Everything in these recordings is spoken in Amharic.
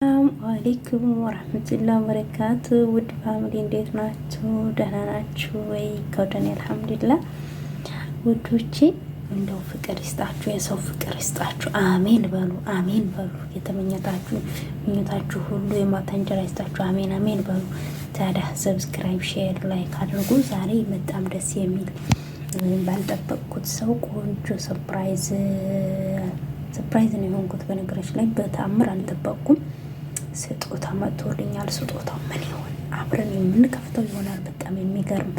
ሰላም አለይኩም ወራህመቱላሂ ወበረካቱ። ውድ ፋሚሊ እንዴት ናችሁ? ደህና ናችሁ ወይ? ከወደኔ አልሐምዱሊላህ። ውዶቼ እንደው ፍቅር ይስጣችሁ፣ የሰው ፍቅር ይስጣችሁ። አሜን በሉ፣ አሜን በሉ። የተመኘታችሁ ምኞታችሁ ሁሉ የማታ እንጀራ ይስጣችሁ። አሜን አሜን በሉ። ታዲያ ሰብስክራይብ፣ ሼር፣ ላይክ አድርጉ። ዛሬ በጣም ደስ የሚል ባልጠበቅኩት ሰው ቆንጆ ሰርፕራይዝ ነው የሆንኩት። በነገራችን ላይ በተአምር አልጠበቅኩም። ስጦታ መጥቶልኛል። ስጦታው ምን ይሆን? አብረን የምንከፍተው ይሆናል። በጣም የሚገርም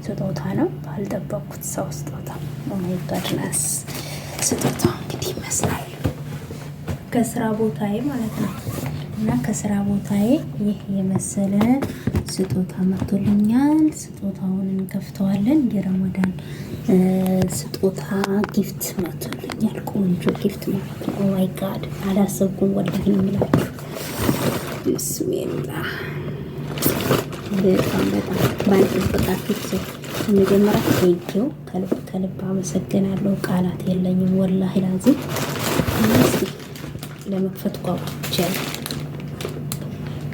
ስጦታ ነው። ባልጠበቅኩት ሰው ስጦታ ኦማይጋድነስ። ስጦታው እንግዲህ ይመስላል ከስራ ቦታዬ ማለት ነው። እና ከስራ ቦታዬ ይህ የመሰለ ስጦታ መጥቶልኛል። ስጦታውን እንከፍተዋለን። የረመዳን ስጦታ ጊፍት መጥቶልኛል። ቆንጆ ጊፍት ማለት ነው። ኦማይ ጋድ አላሰብኩም። ወላሂ ነው የምላችሁ። ቢስሚላህ በጣም ባልጠበቃችሁት ሰው መጀመሪያ ቴንኪው ከልብ አመሰግናለሁ። ቃላት የለኝም ወላሂ ላዚም። እስኪ ለመክፈት ጓጉቻለሁ።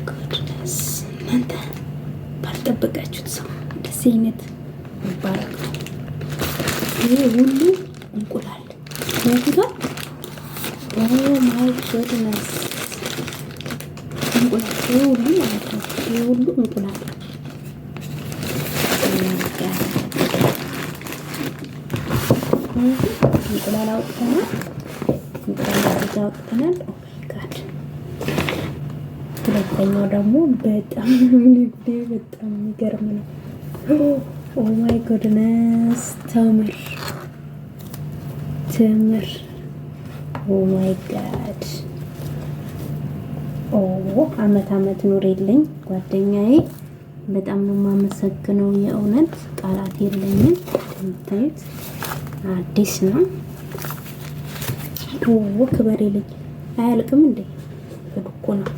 ጎድነስ እናንተ ባልጠበቃችሁት ሰው ደስ አይነት ይባላል። ይሄ ሁሉ እንቁላል ነው። ኦ ማይ ጎድነስ እንቁላል ይሄ ሁሉ ማለት ነው። ይሄ ሁሉ እንቁላል እንቁላል አውጥተናል። እንቁላል አውጥተናል። ኦ ማይ ጋድ። ሁለተኛው ደግሞ በጣም የሚገርም ነው። ኦ ማይ ጎድነስ ተምር ኦ ማይ ጋድ። ኦ አመት ኑሪልኝ ጓደኛዬ። በጣም ነው የማመሰግነው። የእውነት ቃላት የለኝም። እንደምታዩት አዲስ ነው። ክበሬልኝ። አያልቅም እንዴ? እኮ ነው።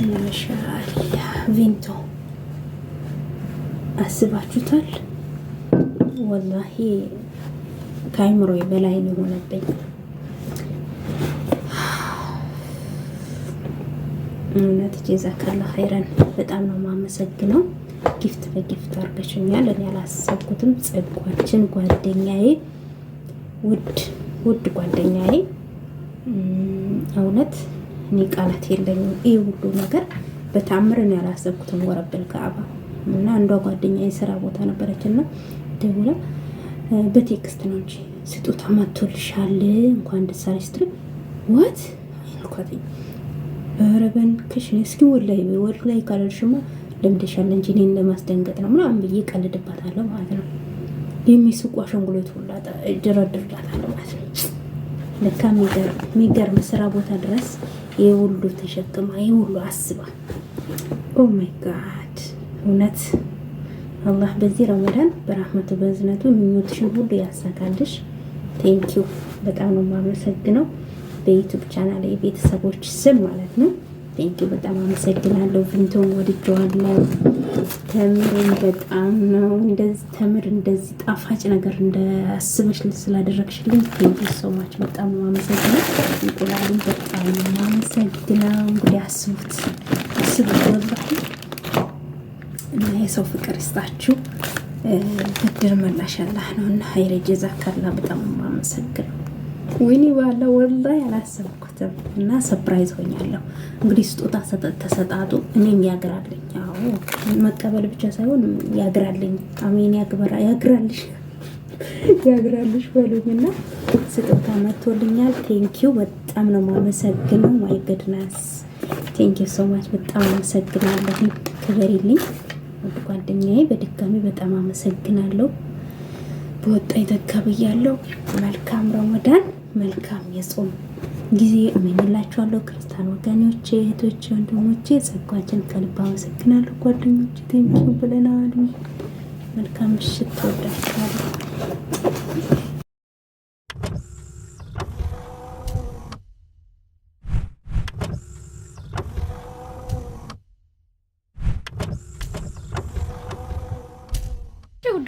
ማሻአላ ቪንቶ አስባችሁታል? ወላሂ ከአይምሮዬ በላይ ነው የሆነብኝ። እውነት ጀዛካላ ኸይረን። በጣም ነው የማመሰግነው። ጊፍት በጊፍት አድርገሽኛል። እኔ አላሰብኩትም። ጸጓችን ጓደኛዬ፣ ውድ ጓደኛዬ፣ እውነት እኔ ቃላት የለኝም። ይህ ሁሉ ነገር በታምር እኔ አላሰብኩትም። ወረብል ከአባ እና አንዷ ጓደኛዬ ስራ ቦታ ነበረችና ደውላ በቴክስት ነው እንጂ ስጦታ መጥቶልሻል እንኳን ደስ አለሽ ስትል ወት አልኳትኝ። ኧረ በእናትሽ እስኪ ወላሂ ካላልሽማ ለምደሻል እንጂ እኔን ለማስደንገጥ ነው ምናምን ብዬ ቀልድባታለሁ ማለት ነው። የሚስቁ አሻንጉሊት ሁላ እደረድርላታለሁ ማለት ነው። ለካ የሚገርም ስራ ቦታ ድረስ ይሄ ሁሉ ተሸክማ ይሄ ሁሉ አስባ። ኦ ማይ ጋድ። እውነት አላህ በዚህ ረመዳን በራህመቱ በእዝነቱ ምኞትሽን ሁሉ ያሳካልሽ። ቴንኪው በጣም ነው የማመሰግነው። በዩቲዩብ ቻናል የቤተሰቦች ስም ማለት ነው። ቴንኪው በጣም አመሰግናለሁ። ቪንቶን ወድጀዋለሁ። ተምርን በጣም ነው እንደዚህ ጣፋጭ ነገር እንዳስበሽ ስላደረግሽልኝ ቴንኪው ሶ ማች በጣም ነው አመሰግናለሁ። እንቁላሉን በጣም ነው አመሰግናለሁ። እንግዲህ አስቡት ወላሂ። እና የሰው ፍቅር ይስጣችሁ። ብድር መላሽ አላህ ነው እና ሀይረ ጀዛካላ በጣም ነው አመሰግናለሁ። ወይኔ ባላ ወላሂ አላሰብኩትም እና ሰርፕራይዝ ሆኛለሁ። እንግዲህ ስጦታ ተሰጣጡ። እኔም ያግራልኝ። አዎ መቀበል ብቻ ሳይሆን ያግራልኝ። አሜን ያግራልሽ በሉኝና ስጦታ መጥቶልኛል። ቴንኪው በጣም ነው የማመሰግነው። ማይ ጎድነስ ቴንኪው ሶ ማች በጣም አመሰግናለሁ። ክበሪልኝ ጓደኛዬ። በድጋሚ በጣም አመሰግናለሁ። በወጣ ይተከብያለሁ። መልካም ረመዳን፣ መልካም የጾም ጊዜ እመኝላችኋለሁ። ክርስቲያን ወገኖቼ፣ እህቶቼ፣ ወንድሞቼ ጸጓችን ከልብ አመሰግናለሁ። ጓደኞቼ ቴንኪው ብለናል። መልካም ምሽት። ተወዳችኋለሁ።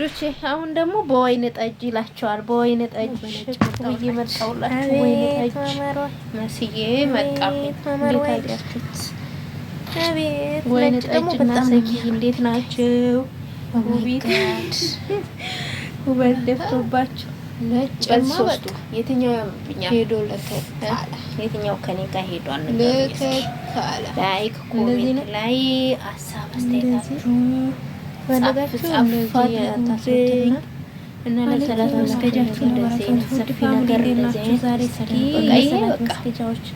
ውዶቼ አሁን ደግሞ በወይን ጠጅ ይላቸዋል። በወይን ጠጅ ብዬ መጣሁላችሁ። ወይን ጠጅ መስዬ መጣሁ። እንዴት አያችሁት? ወይን ጠጅ እና ሰኪ እንዴት ናቸው? ውቢት ውበት ደፍቶባቸው ነጭማ በቃ የትኛው ያምብኛል? ሄዶ ለከካለ የትኛው ከኔ ጋር ሄዷል? ለከካለ ላይክ ኮሜንት ላይ ሀሳብ አስተያየታችሁ ወለጋችሁ እንደዚህ አታስቡትና እና ለሰላሳ መስገጃችሁ እንደዚህ ሰፊ ነገር እንደዚህ ዛሬ ሰፊ መስገጃዎች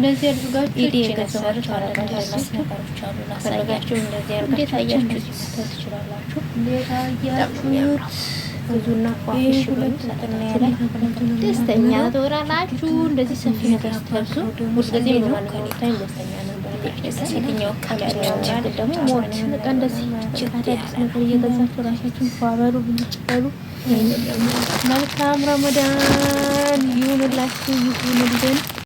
ለዚህ አድርጋችሁ የገዛችሁ ነገሮች አሉ። ላሳያችሁ እንደዚህ አድርጋችሁ ትችላላችሁ። እንዴት አያችሁ? ብዙና ፏሽ ሁለት ያለ ደስተኛ ትወራላችሁ። እንደዚህ ሰፊ ነገር ስትለብሱ ሁልጊዜ በማንኛውም ታይም ደስተኛ ነበር። የትኛው ካላችሁ ደግሞ ሞት በቃ እንደዚህ አዳዲስ ነገር እየገዛችሁ ራሳችሁን ፏበሉ ብልጭበሉ። መልካም ረመዳን ይሁንላችሁ ይሁንልን።